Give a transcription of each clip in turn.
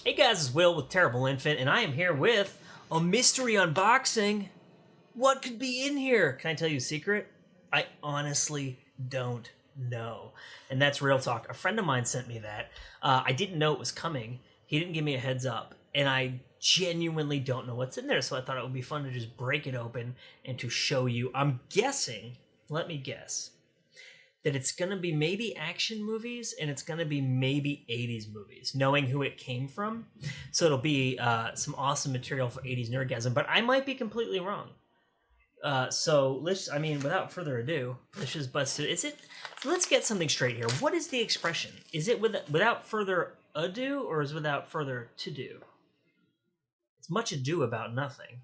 Hey guys, it's Will with Terrible Infant, and I am here with a mystery unboxing. What could be in here? Can I tell you a secret? I honestly don't know. And that's real talk. A friend of mine sent me that. I didn't know it was coming. He didn't give me a heads up, and I genuinely don't know what's in there, so I thought it would be fun to just break it open and to show you. I'm guessing, let me guess, that it's going to be maybe action movies and it's going to be maybe 80s movies, knowing who it came from. So it'll be some awesome material for 80s nerdgasm, but I might be completely wrong. So without further ado, let's just bust it. Let's get something straight here. What is the expression? Is it without further ado, or is without further to do? It's much ado about nothing.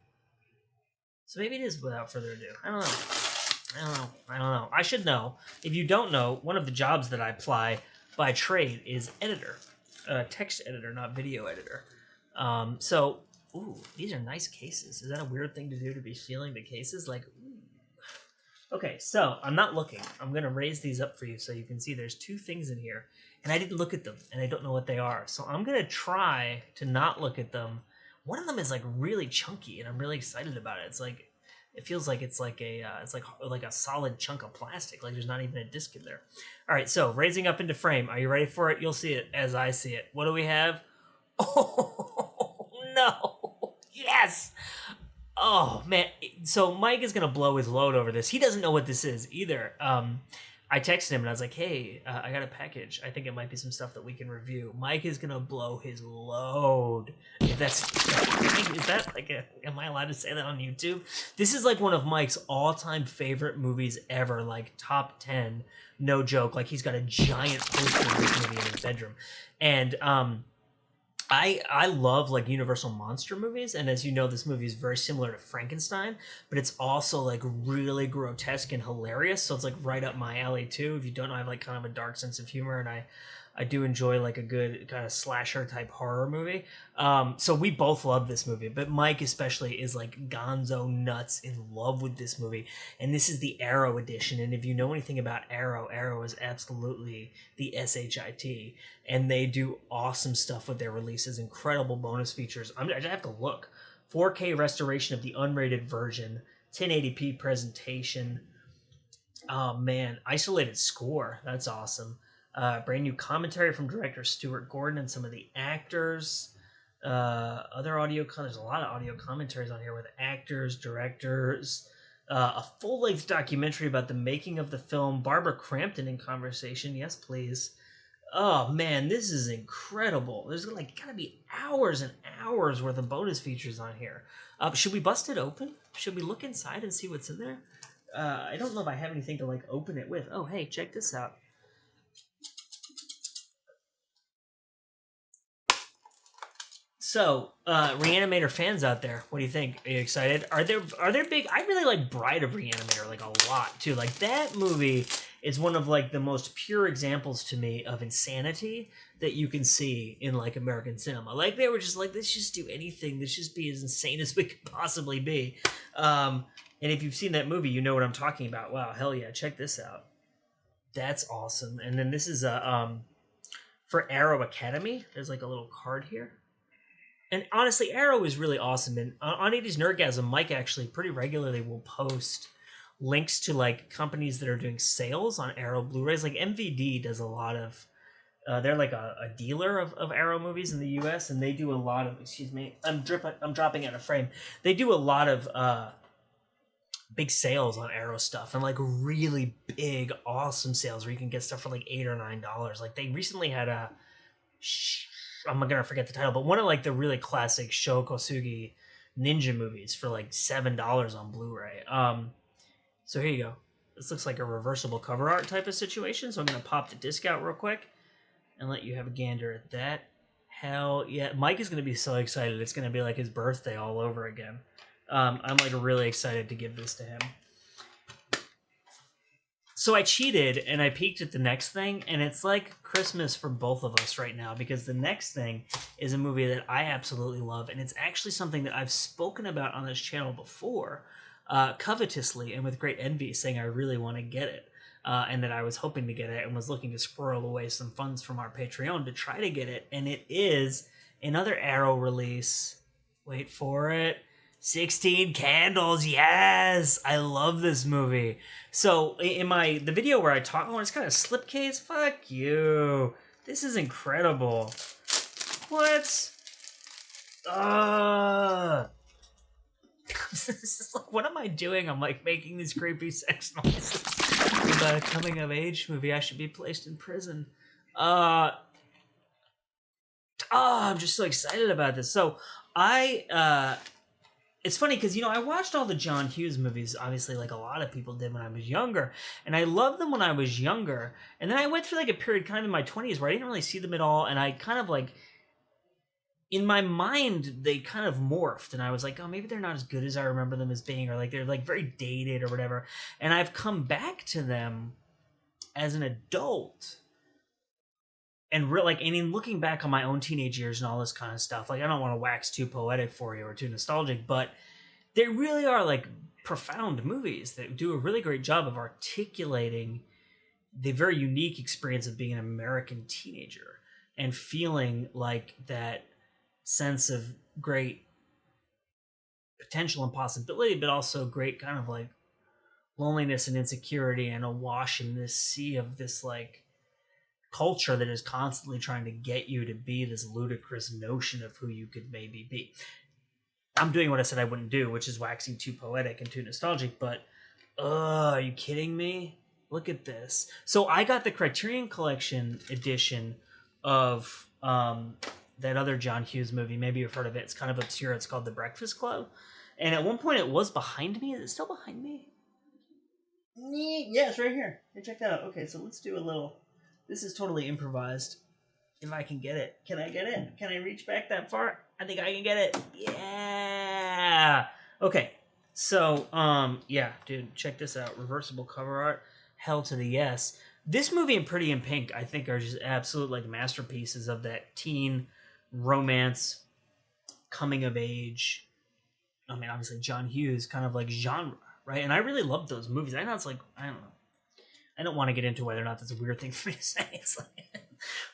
So maybe it is without further ado. I don't know. I should know. If you don't know, one of the jobs that I apply by trade is editor. Text editor, not video editor. Ooh, these are nice cases. Is that a weird thing to do, to be feeling the cases? Like, ooh. Okay, so I'm not looking. I'm going to raise these up for you so you can see there's two things in here. And I didn't look at them, and I don't know what they are. So I'm going to try to not look at them. One of them is like really chunky, and I'm really excited about it. It feels like it's like a solid chunk of plastic. Like there's not even a disc in there. All right, so raising up into frame. Are you ready for it? You'll see it as I see it. What do we have? Oh no! Yes. Oh man. So Mike is gonna blow his load over this. He doesn't know what this is either. I texted him and I was like, "Hey, I got a package. I think it might be some stuff that we can review." Mike is gonna blow his load. If is that like am I allowed to say that on YouTube? This is like one of Mike's all-time favorite movies ever, like top 10, no joke. Like he's got a giant poster of this movie in his bedroom, and I love like Universal monster movies, and as you know, this movie is very similar to Frankenstein, but it's also like really grotesque and hilarious. So it's like right up my alley too. If you don't know, I have like kind of a dark sense of humor, and I do enjoy like a good kind of slasher type horror movie. So we both love this movie, but Mike especially is like gonzo nuts in love with this movie. And this is the Arrow edition. And if you know anything about Arrow, Arrow is absolutely the SHIT. And they do awesome stuff with their releases, incredible bonus features. I just have to look. 4K restoration of the unrated version, 1080p presentation. Oh man, isolated score. That's awesome. Brand new commentary from director Stuart Gordon and some of the actors. Other audio, there's a lot of audio commentaries on here with actors, directors. A full-length documentary about the making of the film. Barbara Crampton in conversation. Yes, please. Oh man, this is incredible. There's like gotta be hours and hours worth of bonus features on here. Should we bust it open? Should we look inside and see what's in there? I don't know if I have anything to like open it with. Oh, hey, check this out. So, Reanimator fans out there, what do you think? Are you excited? Are there big? I really like Bride of Reanimator like a lot too. Like that movie is one of like the most pure examples to me of insanity that you can see in like American cinema. Like they were just like, let's just do anything. Let's just be as insane as we could possibly be. And if you've seen that movie, you know what I'm talking about. Wow, hell yeah! Check this out. That's awesome. And then this is for Arrow Academy. There's like a little card here. And honestly, Arrow is really awesome. And on 80s Nerdgasm, Mike actually pretty regularly will post links to like companies that are doing sales on Arrow Blu-rays. Like MVD does a lot of, they're like a dealer of Arrow movies in the US, and they do a lot of, excuse me, I'm dropping out of frame. They do a lot of big sales on Arrow stuff, and like really big, awesome sales where you can get stuff for like $8 or $9. Like they recently had a, I'm gonna forget the title, but one of like the really classic Sho Kosugi ninja movies for like $7 on Blu-ray. So here you go. This looks like a reversible cover art type of situation. So I'm gonna pop the disc out real quick and let you have a gander at that. Hell yeah, Mike is gonna be so excited. It's gonna be like his birthday all over again. I'm like really excited to give this to him. So I cheated and I peeked at the next thing, and it's like Christmas for both of us right now, because the next thing is a movie that I absolutely love, and it's actually something that I've spoken about on this channel before, covetously and with great envy, saying I really want to get it, and that I was hoping to get it and was looking to squirrel away some funds from our Patreon to try to get it, and it is Another Arrow release. Wait for it. 16 Candles. Yes, I love this movie. So in the video where I talk, oh, it's got a slipcase. Fuck you. This is incredible. What? This is like, what am I doing? I'm like making these creepy sex noises about a coming of age movie. I should be placed in prison. I'm just so excited about this. So it's funny because, you know, I watched all the John Hughes movies, obviously, like a lot of people did when I was younger. And I loved them when I was younger. And then I went through like a period kind of in my 20s where I didn't really see them at all. And I kind of like, in my mind, they kind of morphed. And I was like, oh, maybe they're not as good as I remember them as being, or like they're like very dated or whatever. And I've come back to them as an adult. And and in looking back on my own teenage years and all this kind of stuff, like I don't want to wax too poetic for you or too nostalgic, but they really are like profound movies that do a really great job of articulating the very unique experience of being an American teenager and feeling like that sense of great potential and possibility, but also great kind of like loneliness and insecurity and awash in this sea of this like culture that is constantly trying to get you to be this ludicrous notion of who you could maybe be. I'm doing what I said I wouldn't do, which is waxing too poetic and too nostalgic, but are you kidding me? Look at this. So I got the Criterion Collection edition of that other John Hughes movie. Maybe you've heard of it. It's kind of obscure. It's called The Breakfast Club. And at one point it was behind me. Is it still behind me? Yeah, it's right here. Hey, check that out. Okay, so let's do a little... This is totally improvised. If I can get it. Can I get it? Can I reach back that far? I think I can get it. Yeah. Okay. So, yeah, dude, check this out. Reversible cover art. Hell to the yes. This movie and Pretty in Pink, I think, are just absolute like masterpieces of that teen romance, coming of age. I mean, obviously John Hughes kind of like genre, right? And I really loved those movies. I know it's like, I don't know. I don't want to get into whether or not that's a weird thing for me to say. It's like,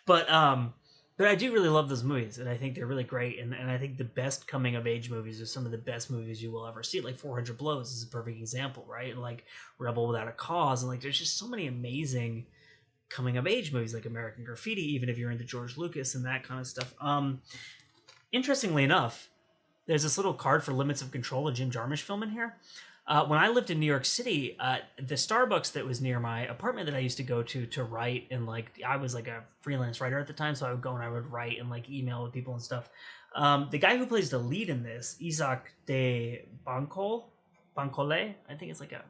but I do really love those movies, and I think they're really great. And I think the best coming of age movies are some of the best movies you will ever see. Like 400 Blows is a perfect example, right? And like Rebel Without a Cause, and like there's just so many amazing coming of age movies, like American Graffiti, even if you're into George Lucas and that kind of stuff. Interestingly enough, there's this little card for Limits of Control, a Jim Jarmusch film in here. When I lived in New York City, the Starbucks that was near my apartment that I used to go to write, and like I was like a freelance writer at the time, so I would go and I would write and like email with people and stuff. The guy who plays the lead in this, Isaac de Bancole, I think it's like a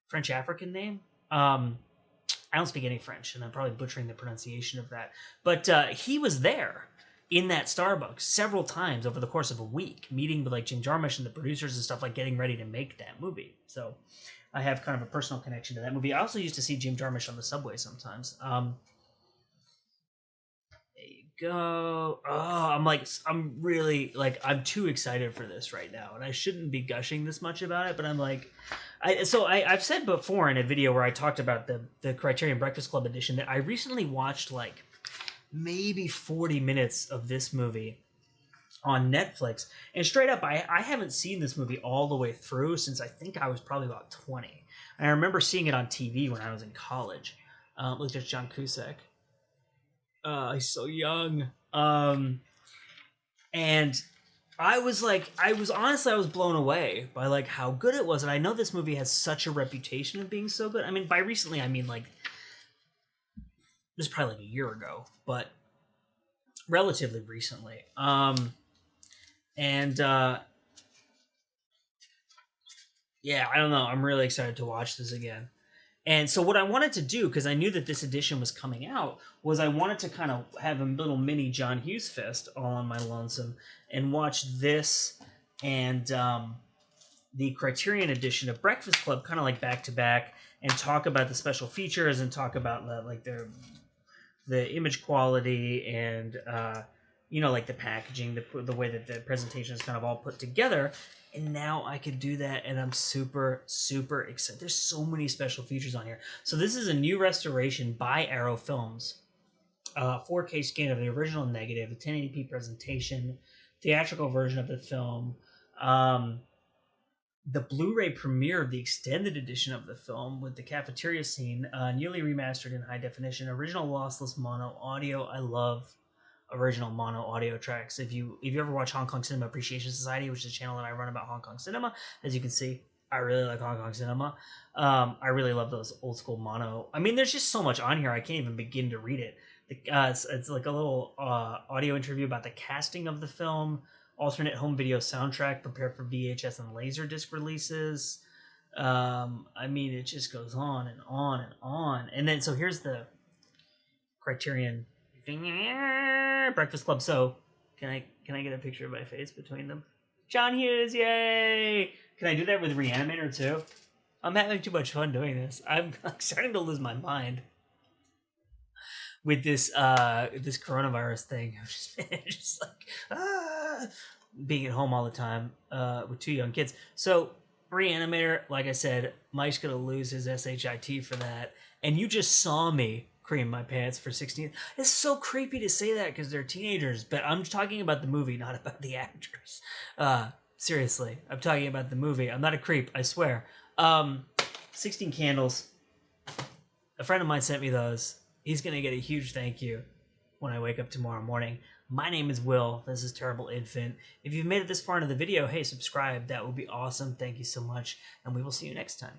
French African name. I don't speak any French, and I'm probably butchering the pronunciation of that. But he was there in that Starbucks several times over the course of a week, meeting with like Jim Jarmusch and the producers and stuff, like getting ready to make that movie. So I have kind of a personal connection to that movie. I also used to see Jim Jarmusch on the subway sometimes. There you go. Oh, I'm really like, I'm too excited for this right now, and I shouldn't be gushing this much about it, but I'm like, I've said before in a video where I talked about the Criterion Breakfast Club edition that I recently watched like maybe 40 minutes of this movie on Netflix. And straight up, I haven't seen this movie all the way through since I think I was probably about 20. And I remember seeing it on TV when I was in college. Look, there's John Cusack. He's so young. And I was blown away by like how good it was. And I know this movie has such a reputation of being so good. I mean, by recently, I mean like, this is probably like a year ago, but relatively recently. Yeah, I don't know. I'm really excited to watch this again. And so what I wanted to do, because I knew that this edition was coming out, was I wanted to kind of have a little mini John Hughes fest all on my lonesome and watch this and the Criterion edition of Breakfast Club kind of like back to back and talk about the special features and talk about like the image quality and like the packaging, the way that the presentation is kind of all put together. And now I could do that, and I'm super, super excited. There's so many special features on here. So this is a new restoration by Arrow Films 4K scan of the original negative, a 1080p presentation, theatrical version of the film, the Blu-ray premiere of the extended edition of the film with the cafeteria scene, newly remastered in high definition, original lossless mono audio. I love original mono audio tracks. If you ever watch Hong Kong Cinema Appreciation Society, which is a channel that I run about Hong Kong cinema, as you can see, I really like Hong Kong cinema. I really love those old school mono. I mean, there's just so much on here. I can't even begin to read it. It's like a little audio interview about the casting of the film, alternate home video soundtrack prepared for VHS and Laserdisc releases. I mean, it just goes on and on and on. And then, so here's the Criterion Breakfast Club. So, can I get a picture of my face between them? John Hughes, yay! Can I do that with Reanimator too? I'm having too much fun doing this. I'm starting to lose my mind with this this coronavirus thing. Just like being at home all the time with 2 young kids. So Reanimator, like I said, Mike's gonna lose his SHIT for that, and you just saw me cream my pants for 16. It's so creepy to say that because they're teenagers, but I'm talking about the movie, not about the actors. Seriously, I'm talking about the movie. I'm not a creep, I swear. 16 candles. A friend of mine sent me those. He's gonna get a huge thank you when I wake up tomorrow morning. My name is Will. This is Terrible Infant. If you've made it this far into the video, hey, subscribe. That would be awesome. Thank you so much, and we will see you next time.